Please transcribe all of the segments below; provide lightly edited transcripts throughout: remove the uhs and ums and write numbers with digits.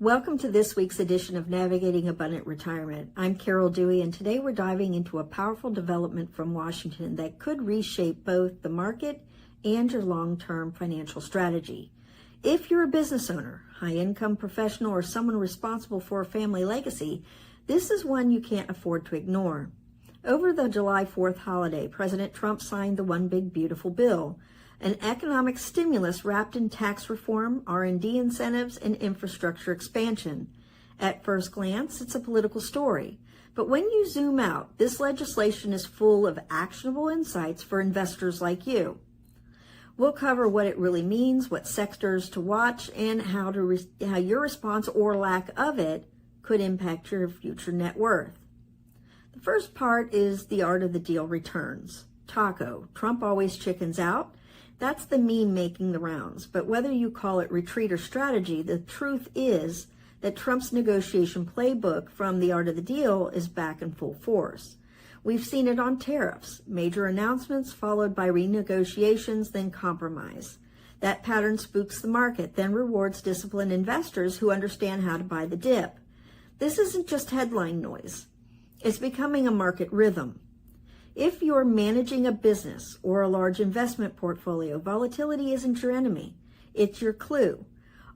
Welcome to this week's edition of Navigating Abundant Retirement. I'm Carol Dewey, and today we're diving into a powerful development from Washington that could reshape both the market and your long-term financial strategy. If you're a business owner, high-income professional, or someone responsible for a family legacy, this is one you can't afford to ignore. Over the July 4th holiday, President Trump signed the One Big Beautiful Bill, an economic stimulus wrapped in tax reform, R&D incentives, and infrastructure expansion. At first glance, it's a political story. But when you zoom out, this legislation is full of actionable insights for investors like you. We'll cover what it really means, what sectors to watch, and how your response or lack of it could impact your future net worth. The first part is the art of the deal returns. Taco, Trump always chickens out. That's the meme making the rounds. But whether you call it retreat or strategy, the truth is that Trump's negotiation playbook from the art of the deal is back in full force. We've seen it on tariffs, major announcements followed by renegotiations, then compromise. That pattern spooks the market, then rewards disciplined investors who understand how to buy the dip. This isn't just headline noise. It's becoming a market rhythm. If you're managing a business or a large investment portfolio, volatility isn't your enemy. It's your clue.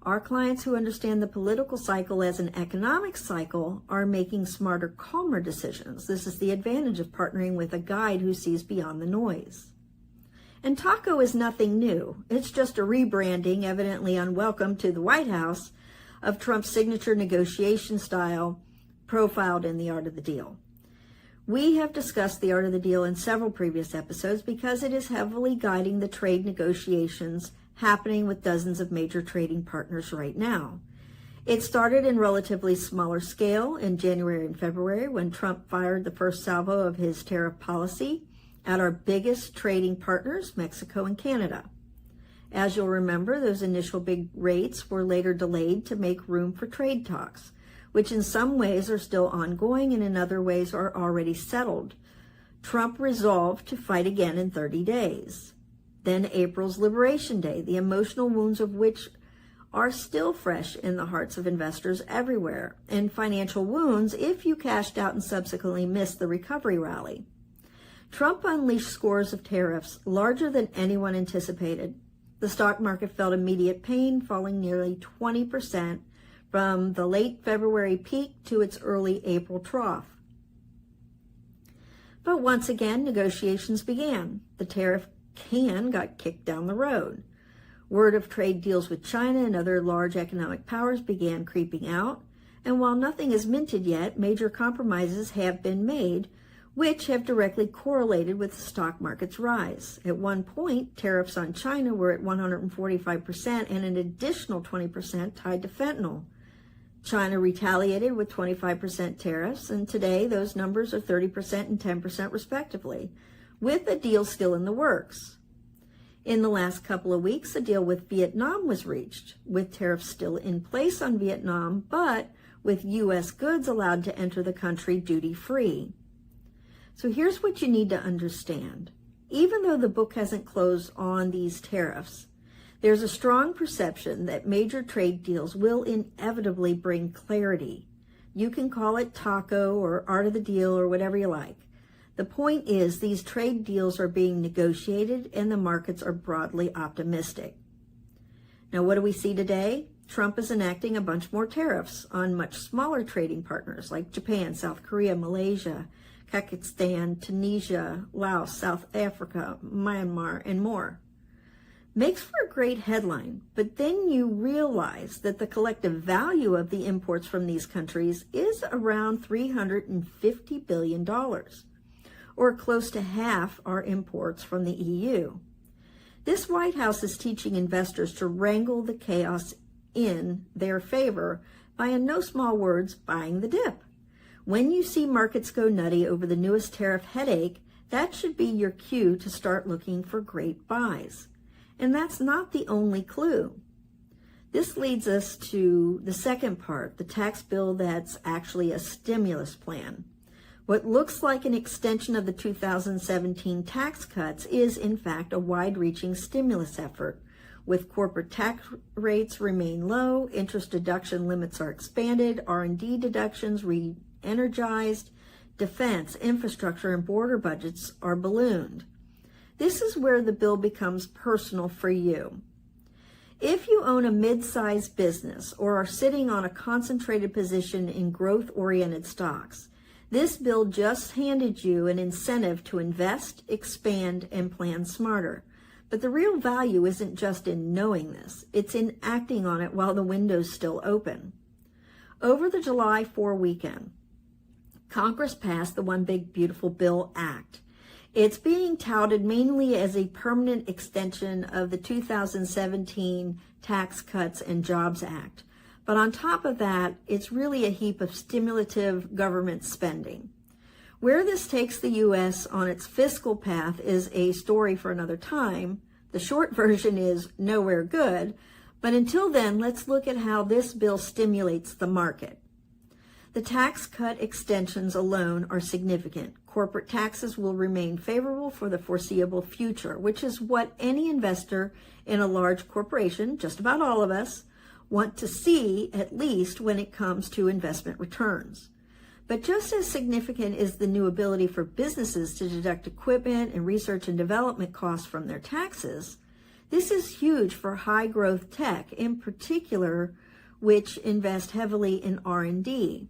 Our clients who understand the political cycle as an economic cycle are making smarter, calmer decisions. This is the advantage of partnering with a guide who sees beyond the noise. And Taco is nothing new. It's just a rebranding, evidently unwelcome to the White House, of Trump's signature negotiation style profiled in The Art of the Deal. We have discussed the art of the deal in several previous episodes because it is heavily guiding the trade negotiations happening with dozens of major trading partners right now. It started in relatively smaller scale in January and February when Trump fired the first salvo of his tariff policy at our biggest trading partners, Mexico and Canada. As you'll remember, those initial big rates were later delayed to make room for trade talks, which in some ways are still ongoing and in other ways are already settled. Trump resolved to fight again in 30 days. Then April's Liberation Day, the emotional wounds of which are still fresh in the hearts of investors everywhere, and financial wounds if you cashed out and subsequently missed the recovery rally. Trump unleashed scores of tariffs, larger than anyone anticipated. The stock market felt immediate pain, falling nearly 20%, from the late February peak to its early April trough. But once again, negotiations began. The tariff can got kicked down the road. Word of trade deals with China and other large economic powers began creeping out, and while nothing is minted yet, major compromises have been made, which have directly correlated with the stock market's rise. At one point, tariffs on China were at 145% and an additional 20% tied to fentanyl. China retaliated with 25% tariffs, and today those numbers are 30% and 10% respectively, with a deal still in the works. In the last couple of weeks, a deal with Vietnam was reached, with tariffs still in place on Vietnam, but with U.S. goods allowed to enter the country duty-free. So here's what you need to understand. Even though the book hasn't closed on these tariffs, there's a strong perception that major trade deals will inevitably bring clarity. You can call it taco or art of the deal or whatever you like. The point is these trade deals are being negotiated and the markets are broadly optimistic. Now, what do we see today? Trump is enacting a bunch more tariffs on much smaller trading partners like Japan, South Korea, Malaysia, Kazakhstan, Tunisia, Laos, South Africa, Myanmar, and more. Makes for a great headline, but then you realize that the collective value of the imports from these countries is around $350 billion, or close to half our imports from the EU. This White House is teaching investors to wrangle the chaos in their favor by, in no small words, buying the dip. When you see markets go nutty over the newest tariff headache, that should be your cue to start looking for great buys. And that's not the only clue. This leads us to the second part, the tax bill that's actually a stimulus plan. What looks like an extension of the 2017 tax cuts is, in fact, a wide-reaching stimulus effort, With corporate tax rates remain low, interest deduction limits are expanded, R&D deductions re-energized, defense, infrastructure, and border budgets are ballooned. This is where the bill becomes personal for you. If you own a mid-sized business or are sitting on a concentrated position in growth-oriented stocks, this bill just handed you an incentive to invest, expand, and plan smarter. But the real value isn't just in knowing this, it's in acting on it while the window's still open. Over the July 4 weekend, Congress passed the One Big Beautiful Bill Act. It's being touted mainly as a permanent extension of the 2017 Tax Cuts and Jobs Act. But on top of that, it's really a heap of stimulative government spending. Where this takes the U.S. on its fiscal path is a story for another time. The short version is nowhere good, but until then, let's look at how this bill stimulates the market. The tax cut extensions alone are significant. Corporate taxes will remain favorable for the foreseeable future, which is what any investor in a large corporation, just about all of us, want to see, at least when it comes to investment returns. But just as significant is the new ability for businesses to deduct equipment and research and development costs from their taxes. This is huge for high growth tech, in particular, which invest heavily in R&D.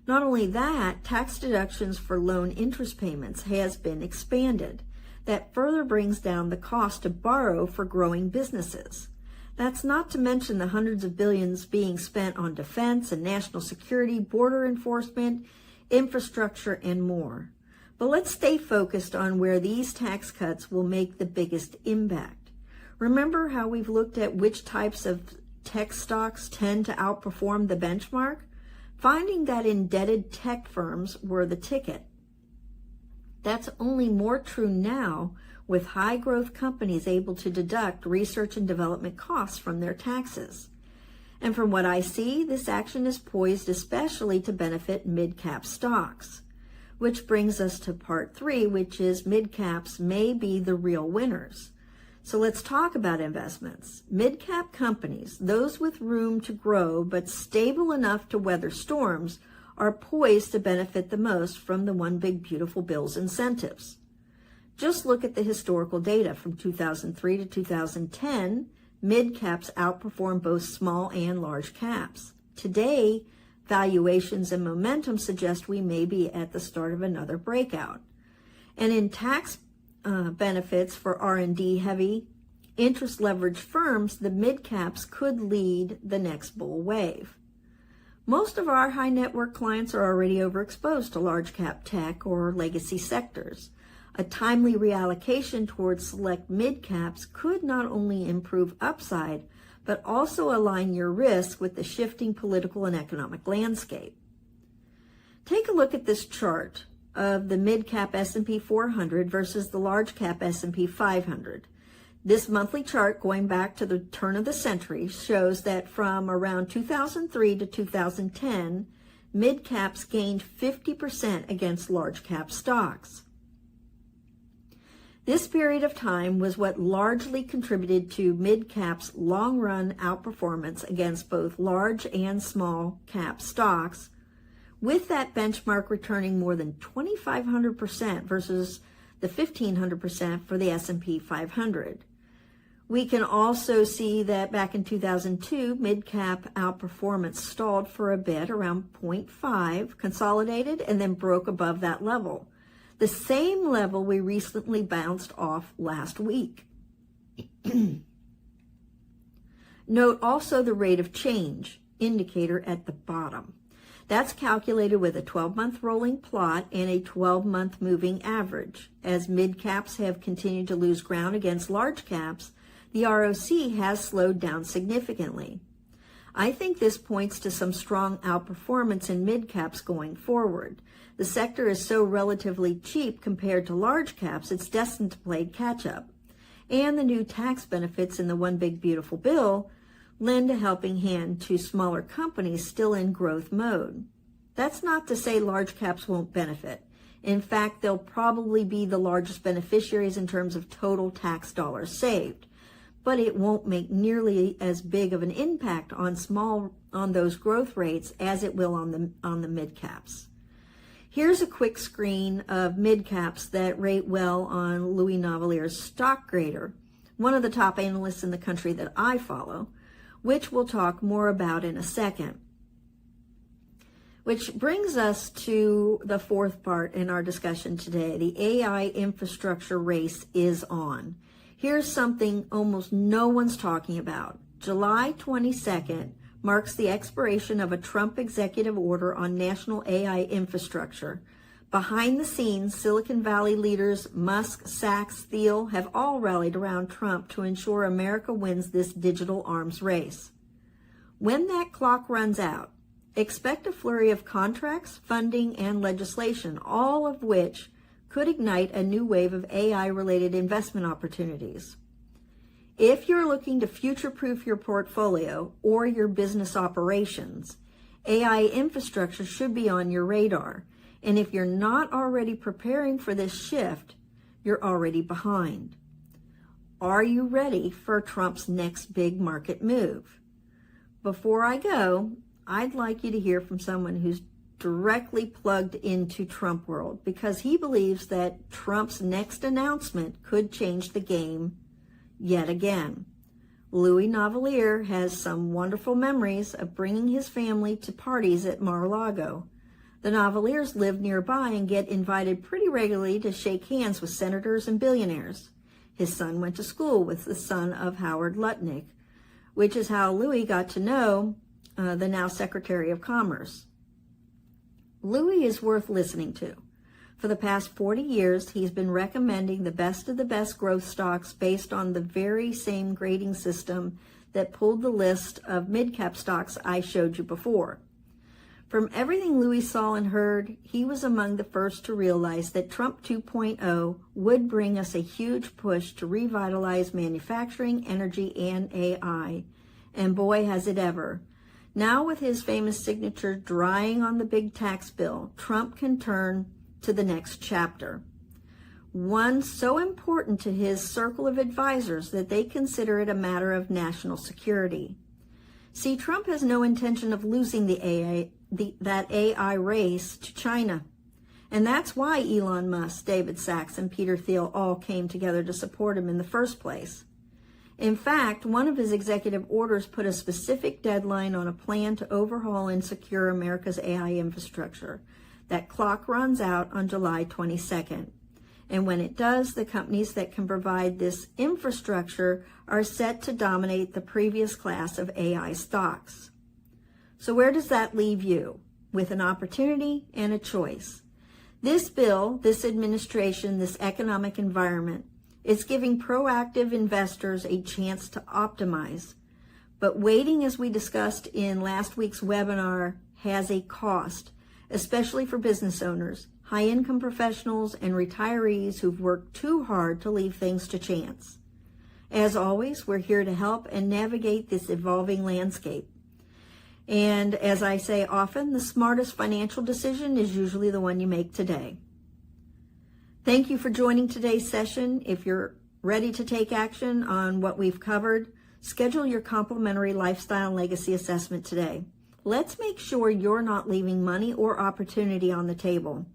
Not only that, tax deductions for loan interest payments has been expanded. That further brings down the cost to borrow for growing businesses. That's not to mention the hundreds of billions being spent on defense and national security, border enforcement, infrastructure, and more. But let's stay focused on where these tax cuts will make the biggest impact. Remember how we've looked at which types of tech stocks tend to outperform the benchmark? Finding that indebted tech firms were the ticket. That's only more true now, with high growth companies able to deduct research and development costs from their taxes. And from what I see, this action is poised especially to benefit mid-cap stocks. Which brings us to part 3, which is mid-caps may be the real winners. So let's talk about investments. Mid-cap companies, those with room to grow but stable enough to weather storms, are poised to benefit the most from the One Big Beautiful Bill's incentives. Just look at the historical data from 2003 to 2010. Mid-caps outperformed both small and large caps. Today, valuations and momentum suggest we may be at the start of another breakout. And in tax benefits for R&D heavy, interest leveraged firms, the mid-caps could lead the next bull wave. Most of our high net worth clients are already overexposed to large cap tech or legacy sectors. A timely reallocation towards select mid-caps could not only improve upside, but also align your risk with the shifting political and economic landscape. Take a look at this chart of the mid-cap S&P 400 versus the large cap S&P 500. This monthly chart, going back to the turn of the century, shows that from around 2003 to 2010, mid-caps gained 50% against large cap stocks. This period of time was what largely contributed to mid-caps' long-run outperformance against both large and small cap stocks, with that benchmark returning more than 2,500% versus the 1,500% for the S&P 500. We can also see that back in 2002, mid-cap outperformance stalled for a bit around 0.5, consolidated, and then broke above that level. The same level we recently bounced off last week. Note also the rate of change indicator at the bottom. That's calculated with a 12-month rolling plot and a 12-month moving average. As mid-caps have continued to lose ground against large caps, the ROC has slowed down significantly. I think this points to some strong outperformance in mid-caps going forward. The sector is so relatively cheap compared to large caps, it's destined to play catch-up. And the new tax benefits in the One Big Beautiful Bill lend a helping hand to smaller companies still in growth mode. That's not to say large caps won't benefit. In fact, they'll probably be the largest beneficiaries in terms of total tax dollars saved. but it won't make nearly as big of an impact on those growth rates as it will on the midcaps. Here's a quick screen of midcaps that rate well on Louis Navalier's stock grader, one of the top analysts in the country that I follow, which we'll talk more about in a second. Which brings us to the fourth part in our discussion today. The AI infrastructure race is on. Here's something almost no one's talking about. July 22nd marks the expiration of a Trump executive order on national AI infrastructure. Behind the scenes, Silicon Valley leaders Musk, Sachs, Thiel have all rallied around Trump to ensure America wins this digital arms race. When that clock runs out, expect a flurry of contracts, funding, and legislation, all of which could ignite a new wave of AI-related investment opportunities. If you're looking to future-proof your portfolio or your business operations, AI infrastructure should be on your radar. And if you're not already preparing for this shift, you're already behind. Are you ready for Trump's next big market move? Before I go, I'd like you to hear from someone who's directly plugged into Trump world, because he believes that Trump's next announcement could change the game yet again. Louis Navalier has some wonderful memories of bringing his family to parties at Mar-a-Lago. The Navaliers live nearby and get invited pretty regularly to shake hands with senators and billionaires. His son went to school with the son of Howard Lutnick, which is how Louis got to know the now Secretary of Commerce. Louis is worth listening to. For the past 40 years, he's been recommending the best of the best growth stocks based on the very same grading system that pulled the list of mid-cap stocks I showed you before. From everything Louis saw and heard, he was among the first to realize that Trump 2.0 would bring us a huge push to revitalize manufacturing, energy, and AI. And boy, has it ever. Now with his famous signature drying on the big tax bill, Trump can turn to the next chapter. One so important to his circle of advisors that they consider it a matter of national security. See, Trump has no intention of losing that AI race to China. And that's why Elon Musk, David Sachs, and Peter Thiel all came together to support him in the first place. In fact, one of his executive orders put a specific deadline on a plan to overhaul and secure America's AI infrastructure. That clock runs out on July 22nd. And when it does, the companies that can provide this infrastructure are set to dominate the previous class of AI stocks. So where does that leave you? With an opportunity and a choice. This bill, this administration, this economic environment, it's giving proactive investors a chance to optimize. But waiting, as we discussed in last week's webinar, has a cost, especially for business owners, high-income professionals, and retirees who've worked too hard to leave things to chance. As always, we're here to help and navigate this evolving landscape. And as I say often, the smartest financial decision is usually the one you make today. Thank you for joining today's session. If you're ready to take action on what we've covered, schedule your complimentary lifestyle and legacy assessment today. Let's make sure you're not leaving money or opportunity on the table.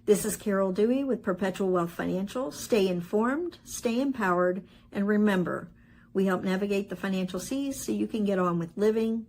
This is Carol Dewey with Perpetual Wealth Financial. Stay informed, stay empowered, and remember, we help navigate the financial seas so you can get on with living